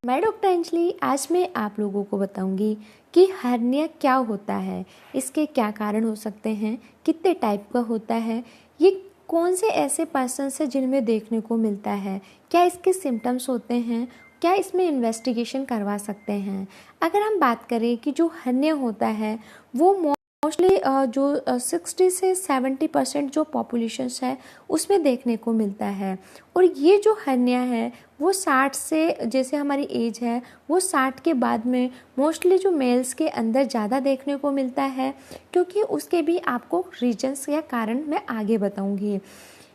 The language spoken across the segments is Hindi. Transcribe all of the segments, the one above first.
मैं डॉक्टर अंजलि। आज मैं आप लोगों को बताऊंगी कि हर्निया क्या होता है, इसके क्या कारण हो सकते हैं, कितने टाइप का होता है, ये कौन से ऐसे पर्सन्स हैं जिनमें देखने को मिलता है, क्या इसके सिम्टम्स होते हैं, क्या इसमें इन्वेस्टिगेशन करवा सकते हैं। अगर हम बात करें कि जो हर्निया होता है वो मोस्टली जो 60 से 70% जो पॉपुलेशंस है उसमें देखने को मिलता है। और ये जो हर्निया है वो 60 से, जैसे हमारी एज है वो 60 के बाद में मोस्टली जो मेल्स के अंदर ज़्यादा देखने को मिलता है, क्योंकि उसके भी आपको रीजंस या कारण मैं आगे बताऊंगी।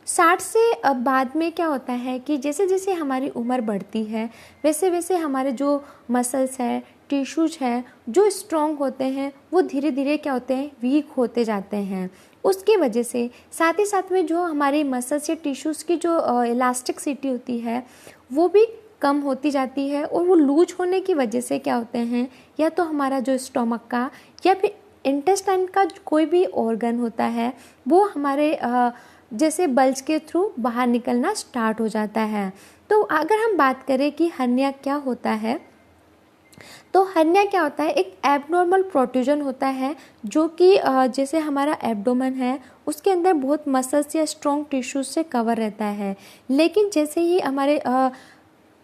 60 से बाद में क्या होता है कि जैसे जैसे हमारी उम्र बढ़ती है वैसे वैसे हमारे जो मसल्स है, टिश्यूज है, जो स्ट्रॉन्ग होते हैं वो धीरे धीरे क्या होते हैं, वीक होते जाते हैं। उसकी वजह से साथ ही साथ में जो हमारी मसल्स या टिश्यूज़ की जो इलास्टिसिटी होती है वो भी कम होती जाती है। और वो लूज होने की वजह से क्या होते हैं, या तो हमारा जो स्टोमक का या फिर इंटेस्टाइन का कोई भी ऑर्गन होता है वो हमारे जैसे बल्ज के थ्रू बाहर निकलना स्टार्ट हो जाता है। तो अगर हम बात करें कि हर्निया क्या होता है, तो हर्निया क्या होता है, एक एबनॉर्मल प्रोट्रूजन होता है जो कि जैसे हमारा एब्डोमेन है उसके अंदर बहुत मसल्स या स्ट्रॉन्ग टिश्यूज से कवर रहता है। लेकिन जैसे ही हमारे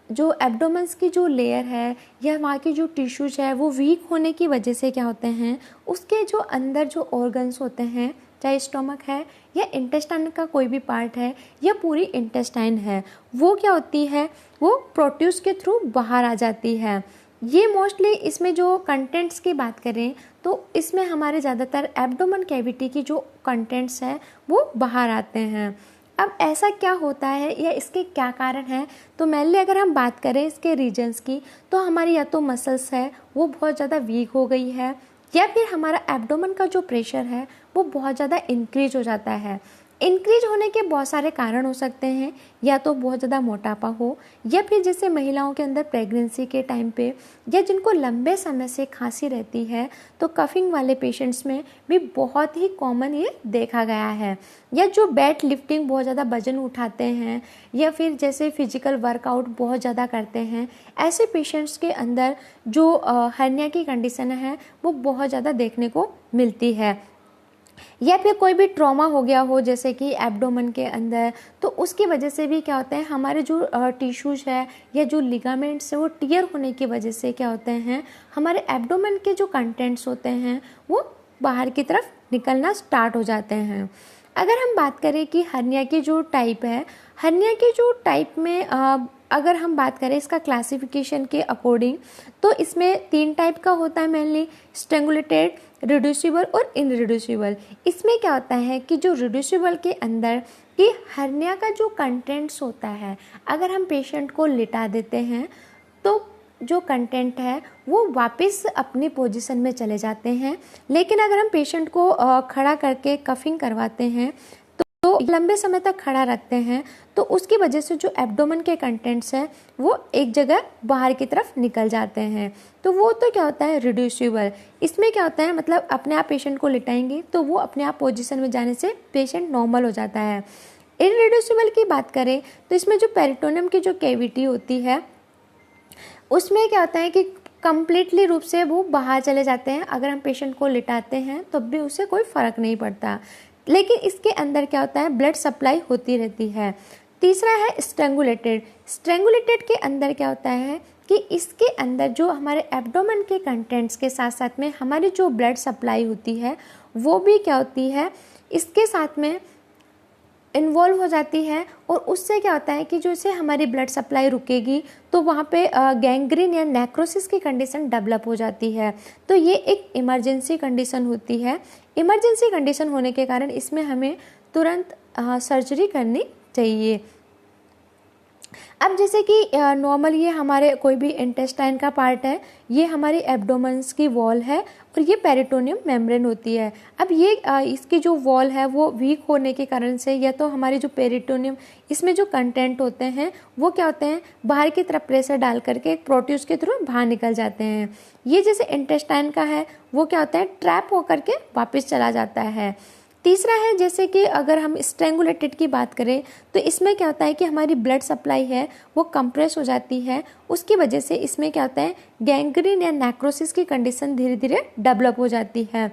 जो एब्डोमेंस की जो लेयर है या वहाँ की जो टिश्यूज है वो वीक होने की वजह से क्या होते हैं, उसके जो अंदर जो ऑर्गन्स होते हैं, चाहे स्टोमक है या इंटेस्टाइन का कोई भी पार्ट है या पूरी इंटेस्टाइन है, वो क्या होती है, वो प्रोट्यूस के थ्रू बाहर आ जाती है। ये मोस्टली इसमें जो कंटेंट्स की बात करें तो इसमें हमारे ज़्यादातर एब्डोमेन कैविटी की जो कंटेंट्स है वो बाहर आते हैं। अब ऐसा क्या होता है या इसके क्या कारण हैं, तो मेनली अगर हम बात करें इसके रीजन्स की तो हमारी या तो मसल्स है वो बहुत ज़्यादा वीक हो गई है, या फिर हमारा एब्डोमेन का जो प्रेशर है वो बहुत ज़्यादा इंक्रीज हो जाता है। इंक्रीज होने के बहुत सारे कारण हो सकते हैं, या तो बहुत ज़्यादा मोटापा हो, या फिर जैसे महिलाओं के अंदर प्रेगनेंसी के टाइम पे या जिनको लंबे समय से खांसी रहती है तो कफिंग वाले पेशेंट्स में भी बहुत ही कॉमन ये देखा गया है। या जो वेट लिफ्टिंग बहुत ज़्यादा वजन उठाते हैं या फिर जैसे फिजिकल वर्कआउट बहुत ज़्यादा करते हैं, ऐसे पेशेंट्स के अंदर जो हर्निया की कंडीशन है वो बहुत ज़्यादा देखने को मिलती है। या फिर कोई भी ट्रॉमा हो गया हो जैसे कि एब्डोमेन के अंदर, तो उसकी वजह से भी क्या होता है, हमारे जो टिश्यूज है या जो लिगामेंट्स है वो टियर होने की वजह से क्या होते हैं, हमारे एब्डोमेन के जो कंटेंट्स होते हैं वो बाहर की तरफ निकलना स्टार्ट हो जाते हैं। अगर हम बात करें कि हर्निया की जो टाइप है, हर्निया की जो टाइप में अगर हम बात करें इसका क्लासिफिकेशन के अकॉर्डिंग, तो इसमें 3 टाइप का होता है मेनली, स्ट्रेंगुलेटेड, रिड्यूसिबल और इनरिड्यूसिबल। इसमें क्या होता है कि जो रिड्यूसिबल के अंदर कि हर्निया का जो कंटेंट्स होता है, अगर हम पेशेंट को लिटा देते हैं तो जो कंटेंट है वो वापस अपनी पोजीशन में चले जाते हैं। लेकिन अगर हम पेशेंट को खड़ा करके कफिंग करवाते हैं तो लंबे समय तक खड़ा रखते हैं तो उसकी वजह से जो एब्डोमेन के कंटेंट्स हैं वो एक जगह बाहर की तरफ निकल जाते हैं। तो वो तो क्या होता है, रिड्यूसिबल। इसमें क्या होता है, मतलब अपने आप पेशेंट को लिटाएंगे तो वो अपने आप पोजीशन में जाने से पेशेंट नॉर्मल हो जाता है। इररिड्यूसिबल की बात करें तो इसमें जो पेरिटोनियम की जो कैविटी होती है उसमें क्या होता है कि कम्प्लीटली रूप से वो बाहर चले जाते हैं। अगर हम पेशेंट को लिटाते हैं तब भी उससे कोई फ़र्क नहीं पड़ता, लेकिन इसके अंदर क्या होता है, ब्लड सप्लाई होती रहती है। तीसरा है स्ट्रेंगुलेटेड। स्ट्रेंगुलेटेड के अंदर क्या होता है कि इसके अंदर जो हमारे एब्डोमेन के कंटेंट्स के साथ साथ में हमारी जो ब्लड सप्लाई होती है वो भी क्या होती है, इसके साथ में इन्वॉल्व हो जाती है। और उससे क्या होता है कि जो से हमारी ब्लड सप्लाई रुकेगी तो वहाँ पे गैंग्रीन या नेक्रोसिस की कंडीशन डेवलप हो जाती है। तो ये एक इमरजेंसी कंडीशन होती है। इमरजेंसी कंडीशन होने के कारण इसमें हमें तुरंत सर्जरी करनी चाहिए। अब जैसे कि नॉर्मल ये हमारे कोई भी इंटेस्टाइन का पार्ट है, ये हमारी एब्डोमेन्स की वॉल है और ये पेरिटोनियम मेम्ब्रेन होती है। अब ये इसकी जो वॉल है वो वीक होने के कारण से, या तो हमारी जो पेरिटोनियम इसमें जो कंटेंट होते हैं वो क्या होते हैं, बाहर की तरफ प्रेशर डाल करके प्रोट्यूस के थ्रू बाहर निकल जाते हैं। ये जैसे इंटेस्टाइन का है वो क्या होता है, ट्रैप होकर के वापस चला जाता है। तीसरा है जैसे कि अगर हम स्ट्रेंगुलेटेड की बात करें तो इसमें क्या होता है कि हमारी ब्लड सप्लाई है वो कंप्रेस हो जाती है, उसकी वजह से इसमें क्या होता है गैंग्रीन या नेक्रोसिस की कंडीशन धीरे धीरे डेवलप हो जाती है।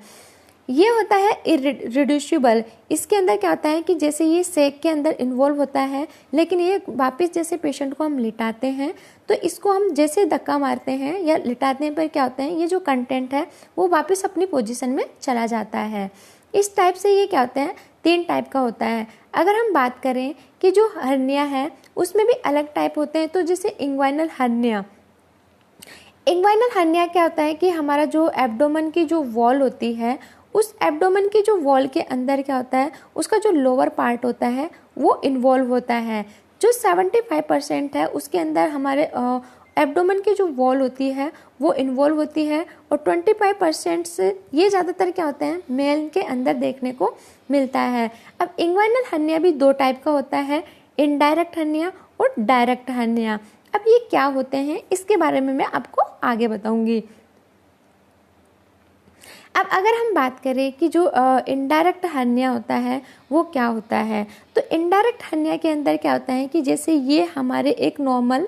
ये होता है इरिड्यूसिबल। इसके अंदर क्या होता है कि जैसे ये सेक के अंदर इन्वॉल्व होता है, लेकिन ये वापस जैसे पेशेंट को हम लिटाते हैं तो इसको हम जैसे धक्का मारते हैं या लिटाने पर क्या होता है ये जो कंटेंट है वो वापस अपनी पोजीशन में चला जाता है। इस टाइप से ये क्या होता है 3 टाइप का होता है। अगर हम बात करें कि जो हर्निया है उसमें भी अलग टाइप होते हैं, तो जैसे इंग्वाइनल हर्निया। इंग्वाइनल हर्निया क्या होता है कि हमारा जो एब्डोमेन की जो वॉल होती है उस एब्डोमेन की जो वॉल के अंदर क्या होता है उसका जो लोअर पार्ट होता है वो इन्वॉल्व होता है। जो 75% है उसके अंदर हमारे एब्डोमेन की जो वॉल होती है वो इन्वॉल्व होती है, और 25% से ये ज़्यादातर क्या होता है मेल के अंदर देखने को मिलता है। अब इंग्वाइनल हर्निया भी 2 टाइप का होता है, इनडायरेक्ट हर्निया और डायरेक्ट हर्निया। अब ये क्या होते हैं इसके बारे में मैं आपको आगे बताऊंगी। अब अगर हम बात करें कि जो इनडायरेक्ट हर्निया होता है वो क्या होता है, तो इनडायरेक्ट हर्निया के अंदर क्या होता है कि जैसे ये हमारे एक नॉर्मल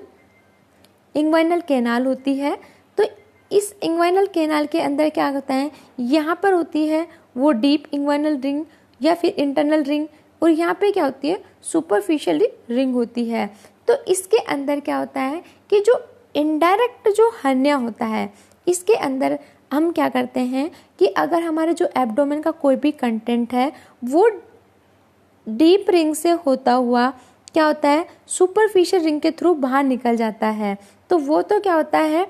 इंग्वाइनल कैनाल होती है, तो इस इंग्वाइनल कैनाल के अंदर क्या होता है यहाँ पर होती है वो डीप इंग्वाइनल रिंग या फिर इंटरनल रिंग, और यहाँ पे क्या होती है सुपरफिशियल रिंग होती है। तो इसके अंदर क्या होता है कि जो इनडायरेक्ट जो हर्निया होता है इसके अंदर हम क्या करते हैं कि अगर हमारे जो एब्डोमेन का कोई भी कंटेंट है वो डीप रिंग से होता हुआ क्या होता है सुपरफिशियल रिंग के थ्रू बाहर निकल जाता है, तो वो तो क्या होता है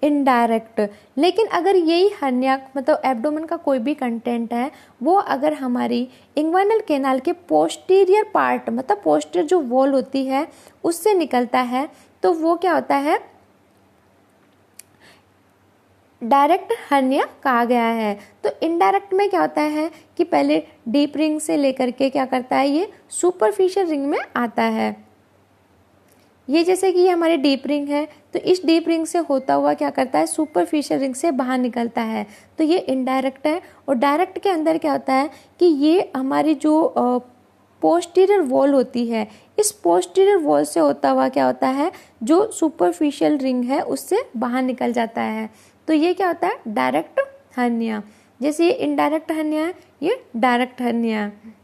इनडायरेक्ट। लेकिन अगर यही हर्निया मतलब एब्डोमेन का कोई भी कंटेंट है वो अगर हमारी इंग्वाइनल कैनाल के पोस्टीरियर पार्ट मतलब पोस्टीरियर जो वॉल होती है उससे निकलता है, तो वो क्या होता है डायरेक्ट हर्निया कहा गया है। तो इनडायरेक्ट में क्या होता है कि पहले डीप रिंग से लेकर के क्या करता है ये सुपरफिशियल रिंग में आता है। ये जैसे कि ये हमारी डीप रिंग है तो इस डीप रिंग से होता हुआ क्या करता है सुपरफिशियल रिंग से बाहर निकलता है, तो ये इनडायरेक्ट है। और डायरेक्ट के अंदर क्या होता है कि ये हमारी जो पोस्टीरियर वॉल होती है इस पोस्टीरियर वॉल से होता हुआ क्या होता है जो सुपरफिशियल रिंग है उससे बाहर निकल जाता है, तो ये क्या होता है डायरेक्ट हर्निया। जैसे ये इनडायरेक्ट हर्निया है ये डायरेक्ट हर्निया है।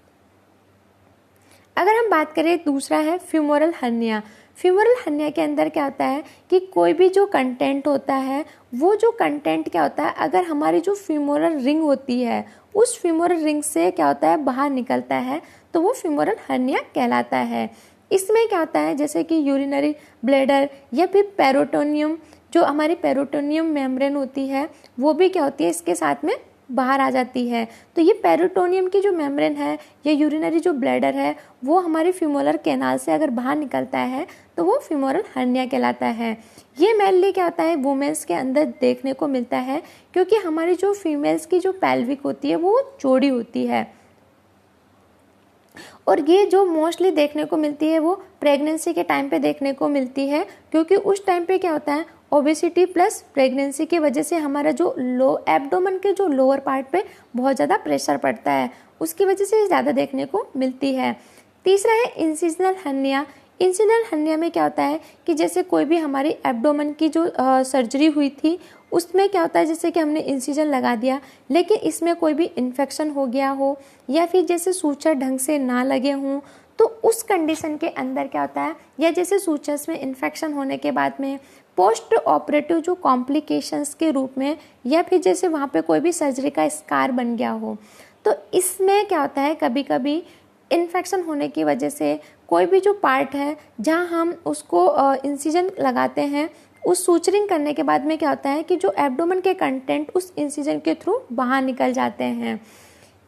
अगर हम बात करें दूसरा है फ्यूमोरल हर्निया। फ्यूमोरल हर्निया के अंदर क्या होता है कि कोई भी जो कंटेंट होता है वो जो कंटेंट क्या होता है अगर हमारी जो फ्यूमोरल रिंग होती है उस फ्यूमोरल रिंग से क्या होता है बाहर निकलता है, तो वो फ्यूमोरल हर्निया कहलाता है। इसमें क्या होता है जैसे कि यूरिनरी ब्लैडर या फिर पेरिटोनियम, जो हमारी पेरिटोनियम मेम्ब्रेन होती है वो भी क्या होती है इसके साथ में बाहर आ जाती है। तो ये पेरिटोनियम की जो मेम्ब्रेन है या यूरिनरी जो ब्लैडर है वो हमारे फ्यूमोरल कैनाल से अगर बाहर निकलता है तो वो फ्यूमोरल हर्निया कहलाता है। ये मेनली क्या होता है वुमेन्स के अंदर देखने को मिलता है, क्योंकि हमारी जो फीमेल्स की जो पेल्विक होती है वो चौड़ी होती है, और ये जो मोस्टली देखने को मिलती है वो प्रेगनेंसी के टाइम पे देखने को मिलती है, क्योंकि उस टाइम पे क्या होता है ओबेसिटी प्लस प्रेगनेंसी की वजह से हमारा जो लो एब्डोमेन के जो लोअर पार्ट पे बहुत ज़्यादा प्रेशर पड़ता है, उसकी वजह से ज़्यादा देखने को मिलती है। तीसरा है इंसिजनल हर्निया। इंसिजनल हर्निया में क्या होता है कि जैसे कोई भी हमारी एब्डोमेन की जो सर्जरी हुई थी उसमें क्या होता है जैसे कि हमने इंसिजन लगा दिया लेकिन इसमें कोई भी इन्फेक्शन हो गया हो या फिर जैसे सूचर ढंग से ना लगे हों, तो उस कंडीशन के अंदर क्या होता है या जैसे सूचर्स में इन्फेक्शन होने के बाद में पोस्ट ऑपरेटिव जो कॉम्प्लिकेशंस के रूप में या फिर जैसे वहाँ पे कोई भी सर्जरी का स्कार बन गया हो, तो इसमें क्या होता है कभी कभी इन्फेक्शन होने की वजह से कोई भी जो पार्ट है जहाँ हम उसको इंसिजन लगाते हैं उस सूचरिंग करने के बाद में क्या होता है कि जो एब्डोमेन के कंटेंट उस इंसिजन के थ्रू बाहर निकल जाते हैं।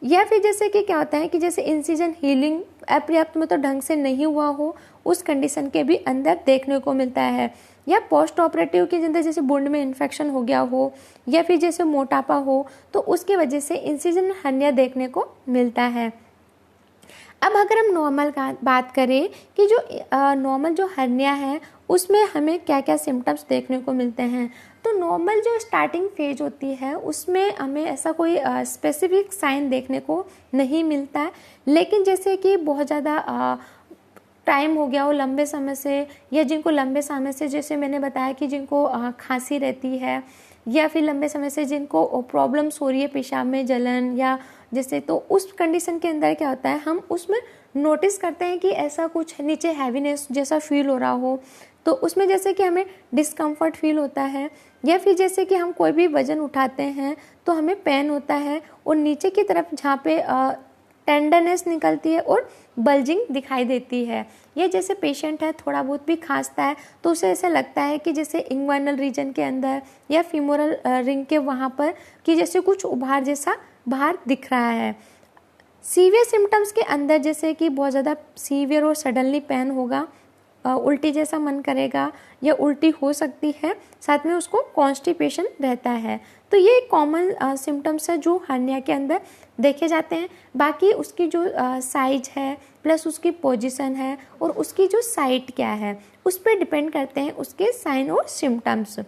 या फिर जैसे कि क्या होता है कि जैसे इंसिजन हीलिंग अपर्याप्त मतलब ढंग से नहीं हुआ हो उस कंडीशन के भी अंदर देखने को मिलता है, या पोस्ट ऑपरेटिव के अंदर जैसे वुंड में इन्फेक्शन हो गया हो या फिर जैसे मोटापा हो तो उसकी वजह से इंसिजन हर्निया देखने को मिलता है। अब अगर हम नॉर्मल का बात करें कि जो नॉर्मल जो हर्निया है उसमें हमें क्या क्या सिम्टम्स देखने को मिलते हैं। तो नॉर्मल जो स्टार्टिंग फेज होती है उसमें हमें ऐसा कोई स्पेसिफिक साइन देखने को नहीं मिलता है, लेकिन जैसे कि बहुत ज़्यादा टाइम हो गया हो लंबे समय से, या जिनको लंबे समय से, जैसे मैंने बताया कि जिनको खांसी रहती है, या फिर लंबे समय से जिनको प्रॉब्लम्स हो रही है पेशाब में जलन या जैसे, तो उस कंडीशन के अंदर क्या होता है, हम उसमें नोटिस करते हैं कि ऐसा कुछ नीचे हैवीनेस जैसा फील हो रहा हो, तो उसमें जैसे कि हमें डिस्कम्फर्ट फील होता है, या फिर जैसे कि हम कोई भी वज़न उठाते हैं तो हमें पेन होता है, और नीचे की तरफ जहाँ पे टेंडरनेस निकलती है और बल्जिंग दिखाई देती है। या जैसे पेशेंट है थोड़ा बहुत भी खांसता है तो उसे ऐसा लगता है कि जैसे इंग्वाइनल रीजन के अंदर या फीमोरल रिंग के वहाँ पर कि जैसे कुछ उभार जैसा बाहर दिख रहा है। सीवियर सिम्टम्स के अंदर जैसे कि बहुत ज़्यादा सीवियर और सडनली पेन होगा, उल्टी जैसा मन करेगा या उल्टी हो सकती है, साथ में उसको कॉन्स्टिपेशन रहता है। तो ये कॉमन सिम्टम्स है जो हर्निया के अंदर देखे जाते हैं। बाकी उसकी जो साइज है प्लस उसकी पोजीशन है और उसकी जो साइट क्या है उस पर डिपेंड करते हैं उसके साइन और सिम्टम्स।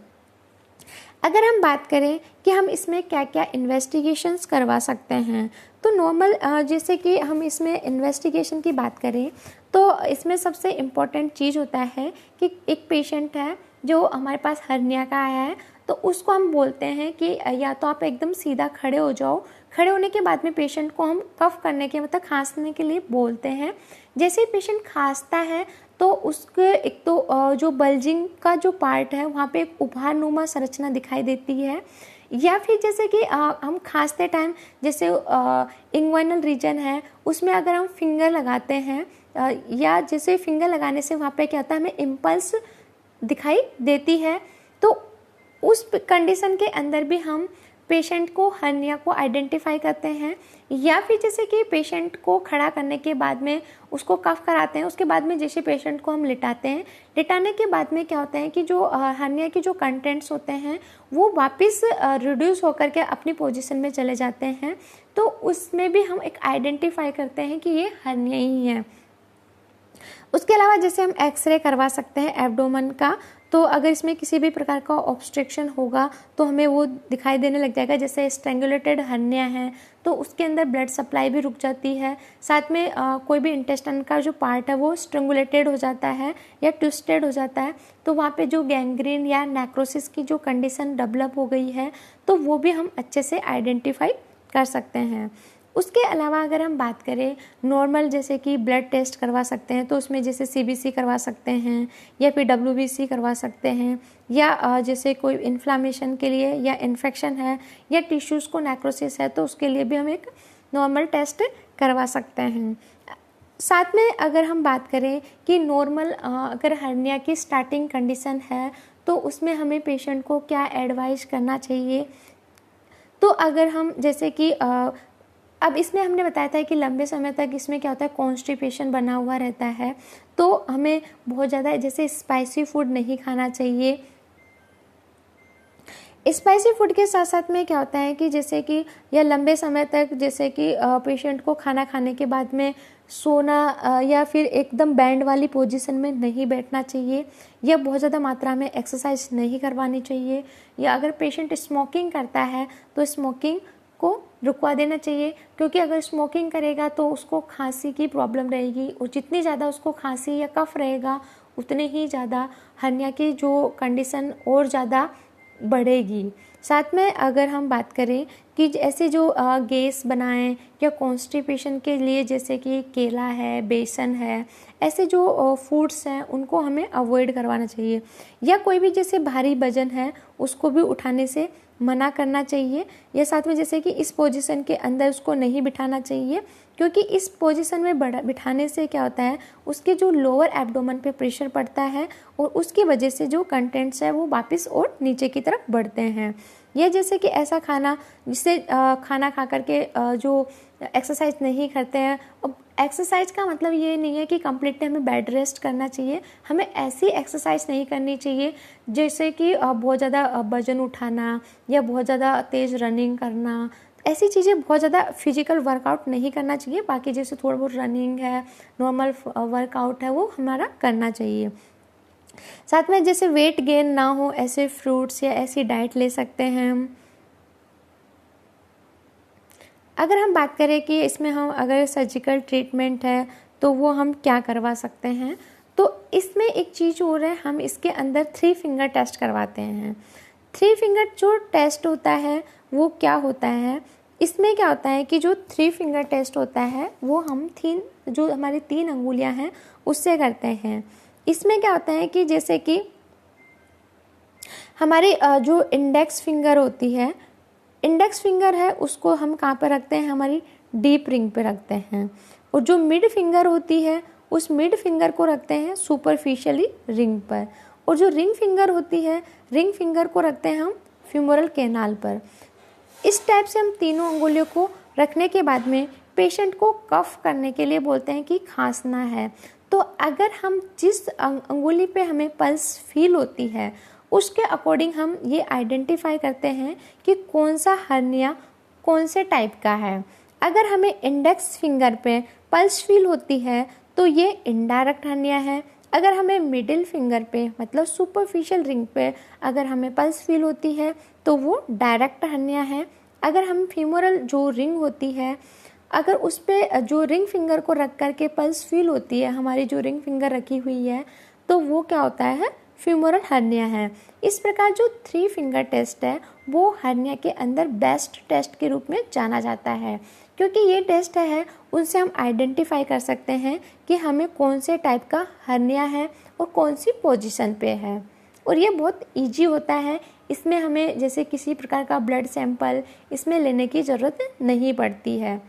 अगर हम बात करें कि हम इसमें क्या क्या इन्वेस्टिगेशंस करवा सकते हैं, तो नॉर्मल जैसे कि हम इसमें इन्वेस्टिगेशन की बात करें तो इसमें सबसे इम्पॉर्टेंट चीज़ होता है कि एक पेशेंट है जो हमारे पास हर्निया का आया है, तो उसको हम बोलते हैं कि या तो आप एकदम सीधा खड़े हो जाओ। खड़े होने के बाद में पेशेंट को हम कफ करने के मतलब खांसने के लिए बोलते हैं। जैसे ही पेशेंट खांसता है तो उसके एक तो जो बल्जिंग का जो पार्ट है वहाँ पे एक उभारनुमा संरचना दिखाई देती है, या फिर जैसे कि हम खांसते टाइम जैसे इंग्वाइनल रीजन है उसमें अगर हम फिंगर लगाते हैं या जैसे फिंगर लगाने से वहाँ पे क्या होता है हमें इम्पल्स दिखाई देती है, तो उस कंडीशन के अंदर भी हम पेशेंट को हर्निया को आइडेंटिफाई करते हैं। या फिर जैसे कि पेशेंट को खड़ा करने के बाद में उसको कफ कराते हैं, उसके बाद में जैसे पेशेंट को हम लिटाते हैं, लिटाने के बाद में क्या होता है कि जो हर्निया के जो कंटेंट्स होते हैं वो वापस रिड्यूस होकर के अपनी पोजीशन में चले जाते हैं, तो उसमें भी हम एक आइडेंटिफाई करते हैं कि ये हर्निया ही है। उसके अलावा जैसे हम एक्सरे करवा सकते हैं एब्डोमेन का, तो अगर इसमें किसी भी प्रकार का ऑब्स्ट्रक्शन होगा तो हमें वो दिखाई देने लग जाएगा। जैसे स्ट्रेंगुलेटेड हर्निया है तो उसके अंदर ब्लड सप्लाई भी रुक जाती है, साथ में कोई भी इंटेस्टाइन का जो पार्ट है वो स्ट्रेंगुलेटेड हो जाता है या ट्विस्टेड हो जाता है, तो वहाँ पे जो गैंग्रीन या नेक्रोसिस की जो कंडीशन डेवलप हो गई है तो वो भी हम अच्छे से आइडेंटिफाई कर सकते हैं। उसके अलावा अगर हम बात करें नॉर्मल जैसे कि ब्लड टेस्ट करवा सकते हैं, तो उसमें जैसे CBC करवा सकते हैं या फिर WBC करवा सकते हैं, या जैसे कोई इन्फ्लामेशन के लिए या इन्फेक्शन है या टिश्यूज़ को नेक्रोसिस है तो उसके लिए भी हम एक नॉर्मल टेस्ट करवा सकते हैं। साथ में अगर हम बात करें कि नॉर्मल अगर हर्निया की स्टार्टिंग कंडीशन है तो उसमें हमें पेशेंट को क्या एडवाइस करना चाहिए, तो अगर हम जैसे कि अब इसमें हमने बताया था कि लंबे समय तक इसमें क्या होता है कॉन्स्टिपेशन बना हुआ रहता है, तो हमें बहुत ज़्यादा जैसे स्पाइसी फूड नहीं खाना चाहिए। स्पाइसी फूड के साथ साथ में क्या होता है कि जैसे कि या लंबे समय तक जैसे कि पेशेंट को खाना खाने के बाद में सोना या फिर एकदम बैंड वाली पोजीशन में नहीं बैठना चाहिए, या बहुत ज़्यादा मात्रा में एक्सरसाइज नहीं करवानी चाहिए, या अगर पेशेंट स्मोकिंग करता है तो स्मोकिंग को रुकवा देना चाहिए, क्योंकि अगर स्मोकिंग करेगा तो उसको खांसी की प्रॉब्लम रहेगी और जितनी ज़्यादा उसको खांसी या कफ रहेगा उतने ही ज़्यादा हर्निया की जो कंडीशन और ज़्यादा बढ़ेगी। साथ में अगर हम बात करें कि ऐसे जो गैस बनाएं या कॉन्स्टिपेशन के लिए जैसे कि केला है, बेसन है, ऐसे जो फूड्स हैं उनको हमें अवॉइड करवाना चाहिए, या कोई भी जैसे भारी वजन है उसको भी उठाने से मना करना चाहिए, या साथ में जैसे कि इस पोजीशन के अंदर उसको नहीं बिठाना चाहिए, क्योंकि इस पोजीशन में बिठाने से क्या होता है उसके जो लोअर एब्डोमेन पे प्रेशर पड़ता है और उसकी वजह से जो कंटेंट्स है वो वापस और नीचे की तरफ बढ़ते हैं। या जैसे कि ऐसा खाना जिससे खाना खा करके जो एक्सरसाइज नहीं करते हैं, अब एक्सरसाइज का मतलब ये नहीं है कि कम्प्लीटली हमें बेड रेस्ट करना चाहिए, हमें ऐसी एक्सरसाइज नहीं करनी चाहिए जैसे कि बहुत ज़्यादा वजन उठाना या बहुत ज़्यादा तेज़ रनिंग करना, ऐसी चीज़ें बहुत ज़्यादा फिजिकल वर्कआउट नहीं करना चाहिए। बाकी जैसे थोड़ा बहुत रनिंग है, नॉर्मल वर्कआउट है वो हमारा करना चाहिए। साथ में जैसे वेट गेन ना हो ऐसे फ्रूट्स या ऐसी डाइट ले सकते हैं हम। अगर हम बात करें कि इसमें हम अगर सर्जिकल ट्रीटमेंट है तो वो हम क्या करवा सकते हैं, तो इसमें एक चीज़ और है, हम इसके अंदर 3 फिंगर टेस्ट करवाते हैं। 3 फिंगर जो टेस्ट होता है वो क्या होता है, इसमें क्या होता है कि जो 3 फिंगर टेस्ट होता है वो हम जो हमारी 3 अंगुलियां हैं उससे करते हैं। इसमें क्या होता है कि जैसे कि हमारी जो इंडेक्स फिंगर होती है, इंडेक्स फिंगर है उसको हम कहाँ पर रखते हैं, हमारी डीप रिंग पे रखते हैं। और जो मिड फिंगर होती है उस मिड फिंगर को रखते हैं सुपरफिशियली रिंग पर। और जो रिंग फिंगर होती है, रिंग फिंगर को रखते हैं हम फ्यूमरल कैनाल पर। इस टाइप से हम तीनों अंगुलियों को रखने के बाद में पेशेंट को कफ करने के लिए बोलते हैं कि खांसना है। तो अगर हम जिस अंगुली पे हमें पल्स फील होती है उसके अकॉर्डिंग हम ये आइडेंटिफाई करते हैं कि कौन सा हर्निया कौन से टाइप का है। अगर हमें इंडेक्स फिंगर पे पल्स फील होती है तो ये इनडायरेक्ट हर्निया है। अगर हमें मिडिल फिंगर पे मतलब सुपरफिशियल रिंग पे अगर हमें पल्स फील होती है तो वो डायरेक्ट हर्निया है। अगर हम फीमोरल जो रिंग होती है अगर उस पर जो रिंग फिंगर को रख करके पल्स फील होती है, हमारी जो रिंग फिंगर रखी हुई है, तो वो क्या होता है, फ्यूमरल हर्निया है। इस प्रकार जो 3 फिंगर टेस्ट है वो हर्निया के अंदर बेस्ट टेस्ट के रूप में जाना जाता है, क्योंकि ये टेस्ट है उनसे हम आइडेंटिफाई कर सकते हैं कि हमें कौन से टाइप का हर्निया है और कौन सी पोजीशन पे है। और ये बहुत इजी होता है, इसमें हमें जैसे किसी प्रकार का ब्लड सैंपल इसमें लेने की ज़रूरत नहीं पड़ती है।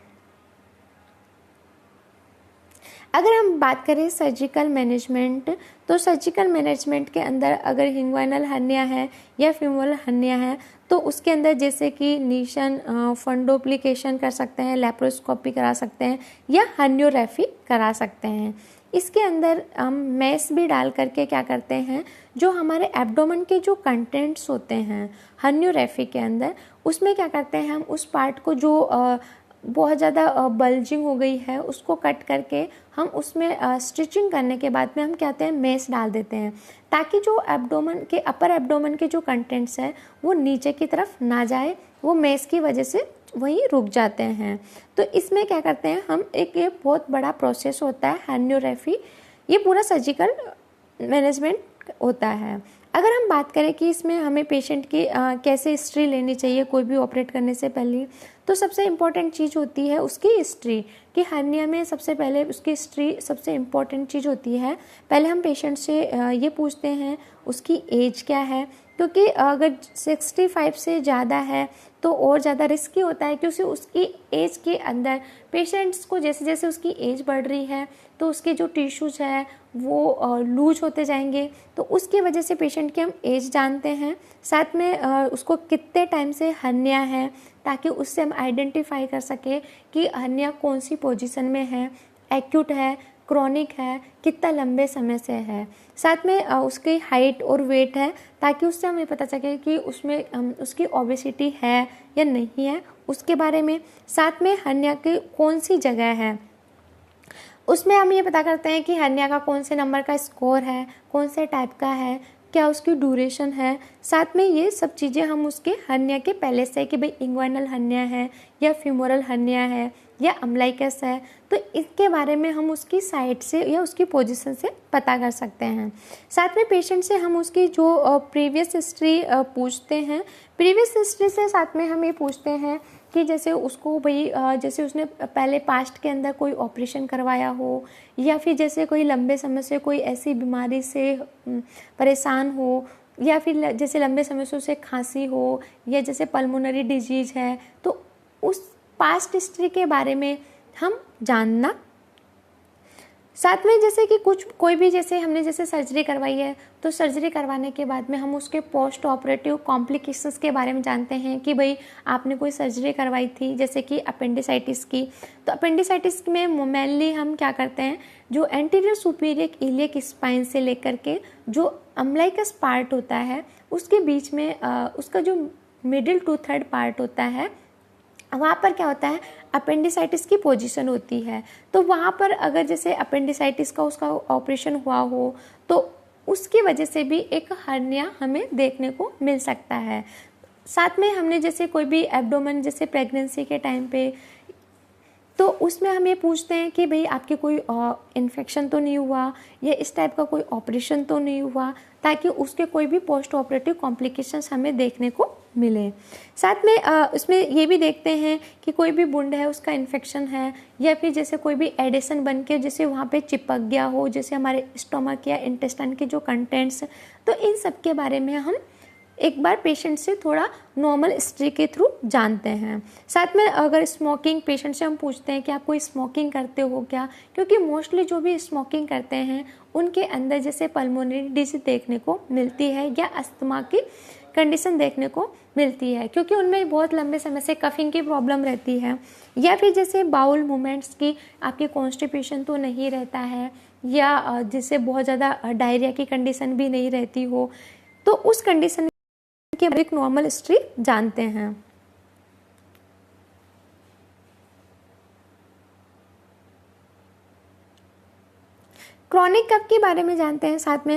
अगर हम बात करें सर्जिकल मैनेजमेंट, तो सर्जिकल मैनेजमेंट के अंदर अगर इंग्वाइनल हर्निया है या फ्यूमरल हर्निया है तो उसके अंदर जैसे कि नीशन फंडोप्लिकेशन कर सकते हैं, लैप्रोस्कोपी करा सकते हैं या हर्नियोग्राफी करा सकते हैं। इसके अंदर हम मैस भी डाल करके क्या करते हैं, जो हमारे एब्डोमेन के जो कंटेंट्स होते हैं हर्नियोग्राफी के अंदर, उसमें क्या करते हैं हम उस पार्ट को जो बहुत ज़्यादा बल्जिंग हो गई है उसको कट करके हम उसमें स्टिचिंग करने के बाद में हम क्या कहते हैं मेस डाल देते हैं, ताकि जो एब्डोमेन के अपर एब्डोमेन के जो कंटेंट्स है वो नीचे की तरफ ना जाए, वो मेस की वजह से वहीं रुक जाते हैं। तो इसमें क्या करते हैं हम, एक ये बहुत बड़ा प्रोसेस होता है हर्नियोग्राफी, ये पूरा सर्जिकल मैनेजमेंट होता है। अगर हम बात करें कि इसमें हमें पेशेंट की कैसे हिस्ट्री लेनी चाहिए कोई भी ऑपरेट करने से पहले, तो सबसे इम्पॉर्टेंट चीज़ होती है उसकी हिस्ट्री, कि हर्निया में सबसे पहले उसकी हिस्ट्री सबसे इम्पॉर्टेंट चीज़ होती है। पहले हम पेशेंट से ये पूछते हैं उसकी एज क्या है, क्योंकि अगर 65 से ज़्यादा है तो और ज़्यादा रिस्की होता है, क्योंकि उसकी एज के अंदर पेशेंट्स को जैसे जैसे उसकी एज बढ़ रही है तो उसके जो टिश्यूज़ है वो लूज होते जाएंगे, तो उसकी वजह से पेशेंट की हम एज जानते हैं। साथ में उसको कितने टाइम से हर्निया है, ताकि उससे हम आइडेंटिफाई कर सके कि हर्निया कौन सी पोजीशन में है, एक्यूट है, क्रॉनिक है, कितना लंबे समय से है। साथ में उसकी हाइट और वेट है, ताकि उससे हमें पता चले कि उसमें उसकी ओबेसिटी है या नहीं है उसके बारे में। साथ में हर्निया की कौन सी जगह है, उसमें हम ये पता करते हैं कि हर्निया का कौन से नंबर का स्कोर है, कौन से टाइप का है, क्या उसकी ड्यूरेशन है। साथ में ये सब चीज़ें हम उसके हर्निया के पहले से, कि भाई इंग्वाइनल हर्निया है या फ्यूमरल हर्निया है या अम्बलाइकस है, तो इसके बारे में हम उसकी साइड से या उसकी पोजीशन से पता कर सकते हैं। साथ में पेशेंट से हम उसकी जो प्रीवियस हिस्ट्री पूछते हैं, प्रीवियस हिस्ट्री से साथ में हम ये पूछते हैं कि जैसे उसको भाई जैसे उसने पहले पास्ट के अंदर कोई ऑपरेशन करवाया हो, या फिर जैसे कोई लंबे समय से कोई ऐसी बीमारी से परेशान हो, या फिर जैसे लंबे समय से उसे खांसी हो, या जैसे पल्मोनरी डिजीज़ है, तो उस पास्ट हिस्ट्री के बारे में हम जानना। साथ में जैसे कि कोई भी जैसे हमने जैसे सर्जरी करवाई है, तो सर्जरी करवाने के बाद में हम उसके पोस्ट ऑपरेटिव कॉम्प्लिकेशंस के बारे में जानते हैं कि भाई आपने कोई सर्जरी करवाई थी जैसे कि अपेंडिसाइटिस की, तो अपेंडिसाइटिस में मेनली हम क्या करते हैं, जो एंटीरियर सुपीरियर इलियक स्पाइन से लेकर के जो अम्बलाइकस पार्ट होता है उसके बीच में उसका जो मिडिल टू थर्ड पार्ट होता है, वहाँ पर क्या होता है, अपेंडिसाइटिस की पोजीशन होती है। तो वहाँ पर अगर जैसे अपेंडिसाइटिस का उसका ऑपरेशन हुआ हो तो उसकी वजह से भी एक हर्निया हमें देखने को मिल सकता है। साथ में हमने जैसे कोई भी एब्डोमेन जैसे प्रेगनेंसी के टाइम पे, तो उसमें हम ये पूछते हैं कि भाई आपके कोई इन्फेक्शन तो नहीं हुआ या इस टाइप का कोई ऑपरेशन तो नहीं हुआ, ताकि उसके कोई भी पोस्ट ऑपरेटिव कॉम्प्लिकेशंस हमें देखने को मिले। साथ में उसमें ये भी देखते हैं कि कोई भी वुंड है उसका इन्फेक्शन है, या फिर जैसे कोई भी एडिशन बन के जैसे वहाँ पे चिपक गया हो, जैसे हमारे स्टोमक या इंटेस्टाइन के जो कंटेंट्स, तो इन सब के बारे में हम एक बार पेशेंट से थोड़ा नॉर्मल हिस्ट्री के थ्रू जानते हैं। साथ में अगर स्मोकिंग, पेशेंट से हम पूछते हैं कि आप कोई स्मोकिंग करते हो क्या, क्योंकि मोस्टली जो भी स्मोकिंग करते हैं उनके अंदर जैसे पल्मोनरी डिजीज देखने को मिलती है या अस्थमा की कंडीशन देखने को मिलती है, क्योंकि उनमें बहुत लंबे समय से कफिंग की प्रॉब्लम रहती है, या फिर जैसे बाउल मूवमेंट्स की आपकी कॉन्स्टिपेशन तो नहीं रहता है, या जिससे बहुत ज़्यादा डायरिया की कंडीशन भी नहीं रहती हो, तो उस कंडीशन के एक नॉर्मल हिस्ट्री जानते हैं। क्रॉनिक कफ के बारे में जानते हैं। साथ में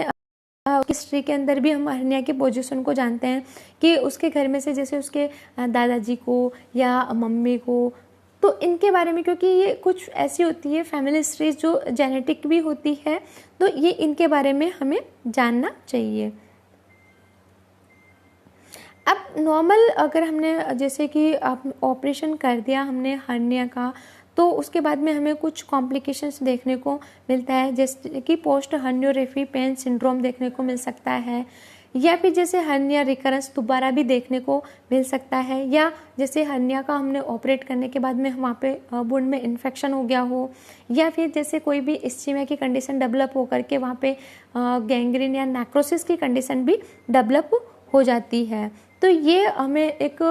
हिस्ट्री के अंदर भी हम हर्निया की पोजीशन को जानते हैं कि उसके घर में से जैसे उसके दादाजी को या मम्मी को, तो इनके बारे में, क्योंकि ये कुछ ऐसी होती है फैमिली हिस्ट्रीज जो जेनेटिक भी होती है, तो ये इनके बारे में हमें जानना चाहिए। अब नॉर्मल अगर हमने जैसे कि आप ऑपरेशन कर दिया हमने हर्निया का, तो उसके बाद में हमें कुछ कॉम्प्लिकेशंस देखने को मिलता है, जैसे कि पोस्ट हर्नियोरेफी पेन सिंड्रोम देखने को मिल सकता है, या फिर जैसे हर्निया रिकरेंस दोबारा भी देखने को मिल सकता है, या जैसे हर्निया का हमने ऑपरेट करने के बाद में वहाँ पे वुंड में इन्फेक्शन हो गया हो, या फिर जैसे कोई भी इस्चीमिया की कंडीशन डेवलप होकर के वहाँ पे गैंग्रीन या नेक्रोसिस की कंडीशन भी डेवलप हो जाती है। तो ये हमें एक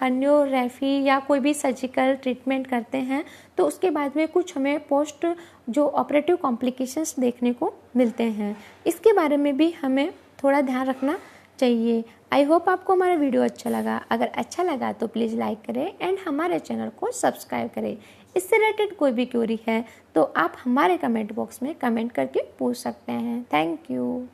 हर्नियोरेफी या कोई भी सर्जिकल ट्रीटमेंट करते हैं तो उसके बाद में कुछ हमें पोस्ट जो ऑपरेटिव कॉम्प्लिकेशंस देखने को मिलते हैं, इसके बारे में भी हमें थोड़ा ध्यान रखना चाहिए। आई होप आपको हमारा वीडियो अच्छा लगा। अगर अच्छा लगा तो प्लीज़ लाइक करें एंड हमारे चैनल को सब्सक्राइब करें। इससे रिलेटेड कोई भी क्वेरी है तो आप हमारे कमेंट बॉक्स में कमेंट करके पूछ सकते हैं। Thank you.